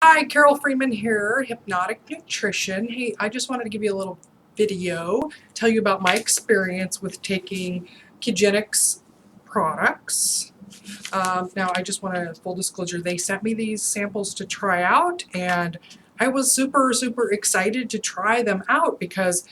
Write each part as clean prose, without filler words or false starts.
Hi, Carole Freeman here, Hypnotic Nutrition. Hey, I just wanted to give you a little video, tell you about my experience with taking Kegenix products. Now, I just want to, full disclosure, they sent me these samples to try out, and I was super excited to try them out because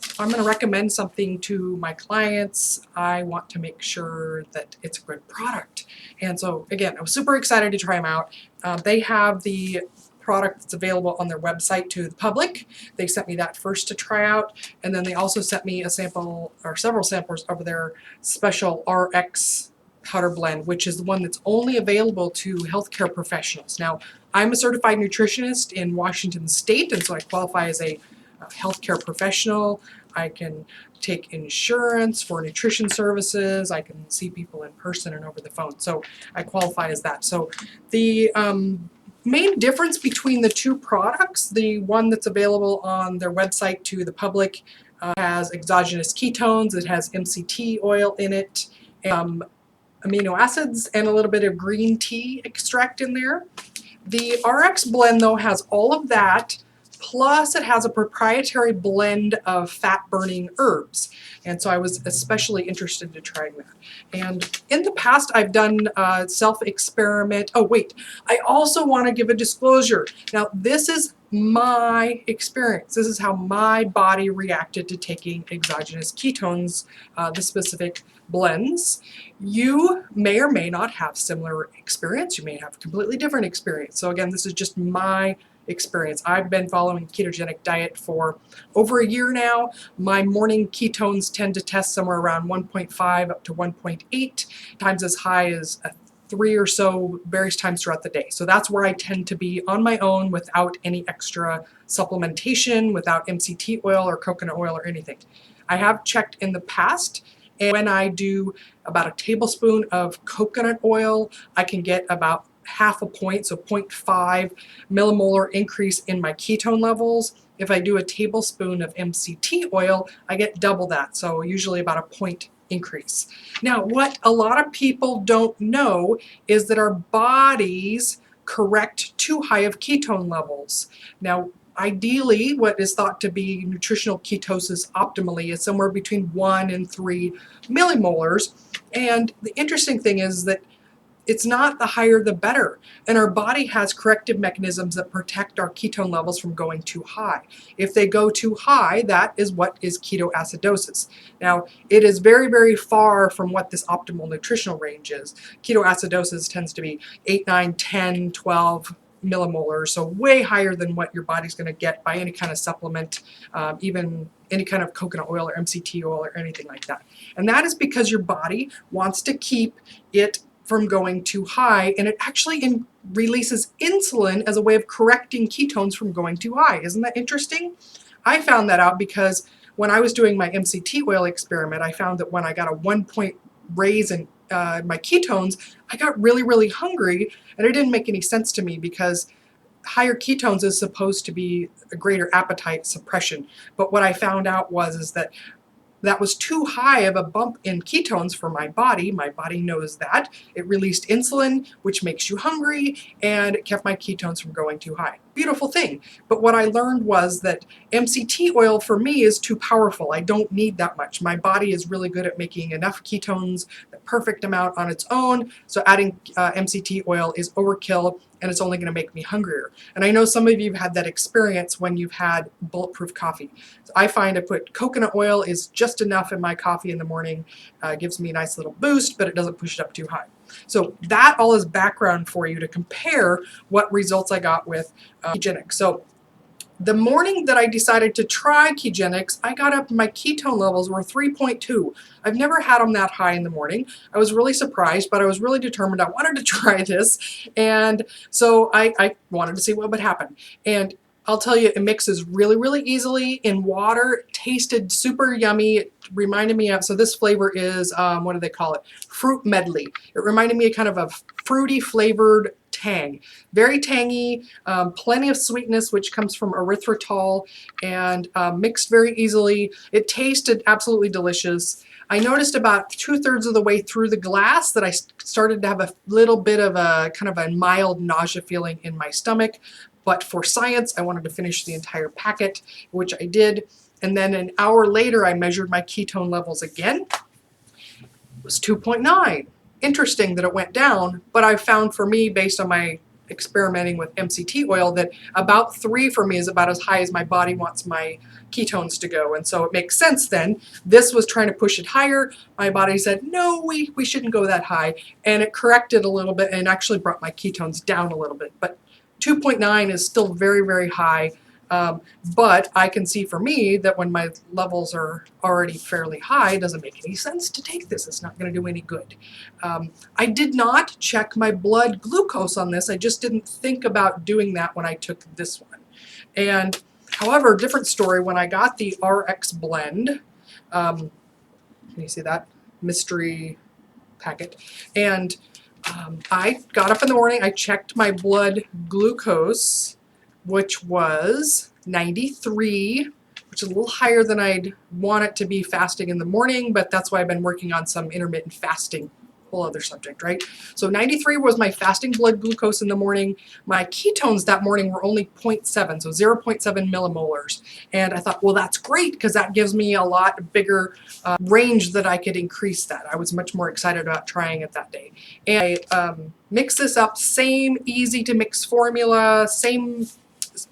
if I'm going to recommend something to my clients, I want to make sure that it's a good product. And so, again, I was super excited to try them out. They have the product that's available on their website to the public. They sent me that first to try out, and then they also sent me a sample or several samples of their special RX powder blend, which is the one that's only available to healthcare professionals. Now, I'm a certified nutritionist in Washington State, and so I qualify as a healthcare professional. I can take insurance for nutrition services. I can see people in person and over the phone. So I qualify as that. So the main difference between the two products, the one that's available on their website to the public has exogenous ketones. It has MCT oil in it, amino acids, and a little bit of green tea extract in there. The RX blend, though, has all of that, plus it has a proprietary blend of fat-burning herbs. And so I was especially interested in trying that. And in the past, I've done self-experiment. Oh, wait, I also want to give a disclosure. Now, this is my experience. This is how my body reacted to taking exogenous ketones, the specific blends. You may or may not have similar experience. You may have completely different experience. So again, this is just my experience. I've been following a ketogenic diet for over a year now. My morning ketones tend to test somewhere around 1.5 up to 1.8, times as high as 3 or so various times throughout the day. So that's where I tend to be on my own without any extra supplementation, without MCT oil or coconut oil or anything. I have checked in the past, and when I do about a tablespoon of coconut oil, I can get about half a point, so 0.5 millimolar increase in my ketone levels. If I do a tablespoon of MCT oil, I get double that, so usually about a point increase. Now, what a lot of people don't know is that our bodies correct too high of ketone levels. Now, ideally, what is thought to be nutritional ketosis optimally is somewhere between 1 and 3 millimolars. And the interesting thing is that it's not the higher the better. And our body has corrective mechanisms that protect our ketone levels from going too high. If they go too high, that is what is ketoacidosis. Now, it is very far from what this optimal nutritional range is. Ketoacidosis tends to be 8, 9, 10, 12 millimolar, so way higher than what your body's going to get by any kind of supplement, even any kind of coconut oil or MCT oil or anything like that. And that is because your body wants to keep it from going too high, and it actually releases insulin as a way of correcting ketones from going too high. Isn't that interesting? I found that out because when I was doing my MCT oil experiment, I found that when I got a 1-point raise in my ketones, I got really hungry, and it didn't make any sense to me because higher ketones is supposed to be a greater appetite suppression. But what I found out is that was too high of a bump in ketones for my body. My body knows that. It released insulin, which makes you hungry, and it kept my ketones from going too high. Beautiful thing. But what I learned was that MCT oil for me is too powerful. I don't need that much. My body is really good at making enough ketones, the perfect amount on its own, so adding MCT oil is overkill, and it's only going to make me hungrier. And I know some of you have had that experience when you've had bulletproof coffee. So I find I put coconut oil is just enough in my coffee in the morning. Gives me a nice little boost, but it doesn't push it up too high. So that all is background for you to compare what results I got with Kegenix. So the morning that I decided to try Kegenix, I got up, my ketone levels were 3.2. I've never had them that high in the morning. I was really surprised, but I was really determined. I wanted to try this, and so I wanted to see what would happen. And I'll tell you, it mixes really easily in water. It tasted super yummy. It reminded me of, so this flavor is, what do they call it? Fruit medley. It reminded me of kind of a fruity flavored tang. Very tangy, plenty of sweetness, which comes from erythritol, and mixed very easily. It tasted absolutely delicious. I noticed about 2/3 of the way through the glass that I started to have a little bit of a kind of a mild nausea feeling in my stomach. But for science, I wanted to finish the entire packet, which I did. And then an hour later, I measured my ketone levels again. It was 2.9. Interesting that it went down, but I found for me, based on my experimenting with MCT oil, that about 3 for me is about as high as my body wants my ketones to go. And so it makes sense then. This was trying to push it higher. My body said, no, we shouldn't go that high. And it corrected a little bit and actually brought my ketones down a little bit. But 2.9 is still very, very high. But I can see for me that when my levels are already fairly high, it doesn't make any sense to take this. It's not going to do any good. I did not check my blood glucose on this. I just didn't think about doing that when I took this one. And however, different story, when I got the RX blend, can you see that? Mystery packet. And I got up in the morning, I checked my blood glucose, which was 93, which is a little higher than I'd want it to be fasting in the morning, but that's why I've been working on some intermittent fasting, whole other subject, right? So 93 was my fasting blood glucose in the morning. My ketones that morning were only 0.7, so 0.7 millimolars. And I thought, well, that's great, because that gives me a lot bigger range that I could increase that. I was much more excited about trying it that day. And I mix this up, same easy to mix formula, same,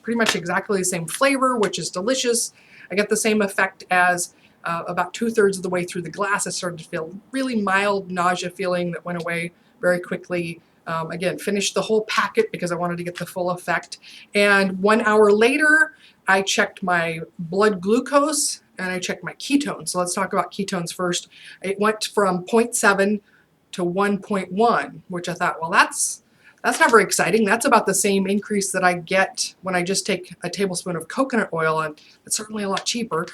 pretty much exactly the same flavor, which is delicious. I get the same effect as about 2/3 of the way through the glass. I started to feel really mild nausea feeling that went away very quickly. Again, finished the whole packet because I wanted to get the full effect. And 1 hour later, I checked my blood glucose and I checked my ketones. So let's talk about ketones first. It went from 0.7 to 1.1, which I thought, well, that's not very exciting. That's about the same increase that I get when I just take a tablespoon of coconut oil, and it's certainly a lot cheaper.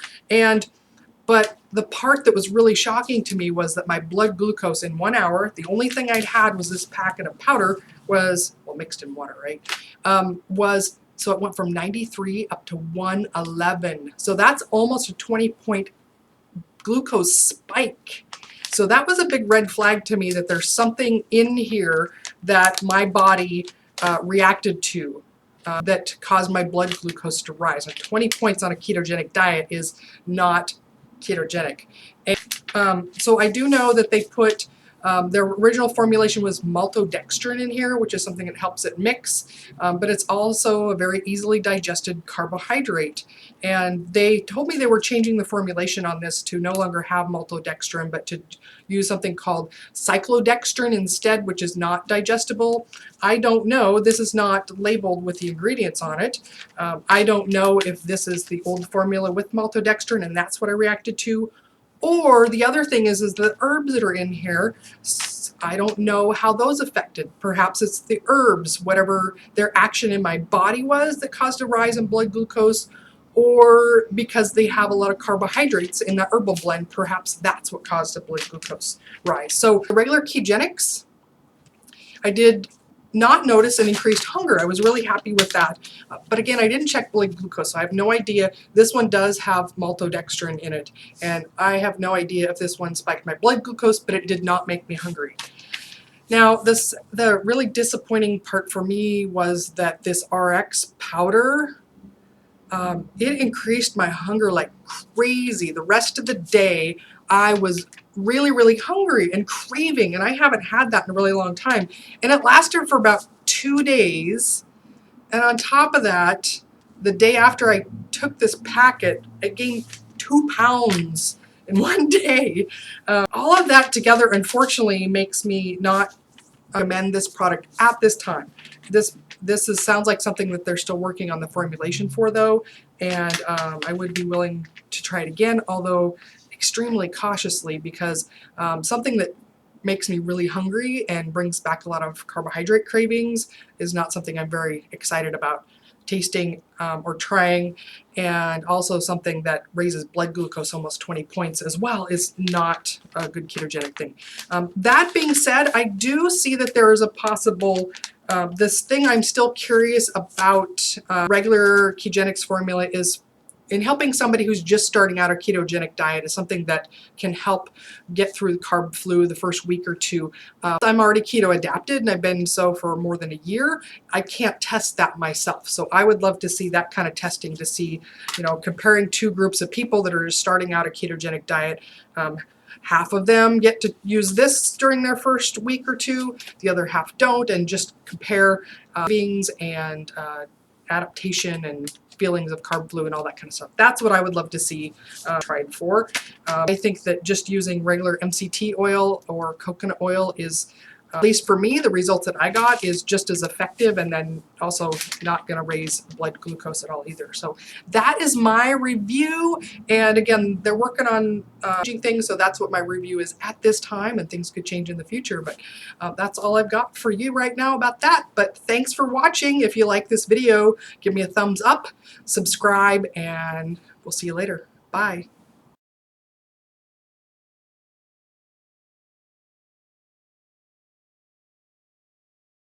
But the part that was really shocking to me was that my blood glucose in 1 hour, the only thing I'd had was this packet of powder, was, well, mixed in water, right? So it went from 93 up to 111. So that's almost a 20-point glucose spike. So that was a big red flag to me, that there's something in here that my body reacted to that caused my blood glucose to rise. Like 20 points on a ketogenic diet is not ketogenic. And so I do know that they put their original formulation was maltodextrin in here, which is something that helps it mix, but it's also a very easily digested carbohydrate. And they told me they were changing the formulation on this to no longer have maltodextrin, but to use something called cyclodextrin instead, which is not digestible. I don't know. This is not labeled with the ingredients on it. I don't know if this is the old formula with maltodextrin and that's what I reacted to. Or the other thing is the herbs that are in here, I don't know how those affected. Perhaps it's the herbs, whatever their action in my body was that caused a rise in blood glucose, or because they have a lot of carbohydrates in the herbal blend, perhaps that's what caused a blood glucose rise. So regular Kegenix, I did not notice an increased hunger. I was really happy with that. But again, I didn't check blood glucose, so I have no idea. This one does have maltodextrin in it, and I have no idea if this one spiked my blood glucose, but it did not make me hungry. Now, the really disappointing part for me was that this RX powder, it increased my hunger like crazy. The rest of the day, I was really, really hungry and craving, and I haven't had that in a really long time. And it lasted for about 2 days. And on top of that, the day after I took this packet, I gained 2 pounds in 1 day. All of that together, unfortunately, makes me not recommend this product at this time. Sounds like something that they're still working on the formulation for, though, and I would be willing to try it again, although extremely cautiously, because something that makes me really hungry and brings back a lot of carbohydrate cravings is not something I'm very excited about tasting or trying, and also something that raises blood glucose almost 20 points as well is not a good ketogenic thing. That being said, I do see that there is a possible this thing I'm still curious about regular Kegenix formula is in helping somebody who's just starting out a ketogenic diet is something that can help get through the carb flu the first week or two. I'm already keto adapted and I've been so for more than a year. I can't test that myself. So I would love to see that kind of testing to see, comparing two groups of people that are just starting out a ketogenic diet. Half of them get to use this during their first week or two, the other half don't, and just compare cravings and adaptation and feelings of carb flu and all that kind of stuff. That's what I would love to see tried for. I think that just using regular MCT oil or coconut oil is, at least for me, the results that I got is just as effective, and then also not going to raise blood glucose at all either. So that is my review. And again, they're working on changing things, so that's what my review is at this time, and things could change in the future. But that's all I've got for you right now about that. But thanks for watching. If you like this video, give me a thumbs up, subscribe, and we'll see you later. Bye.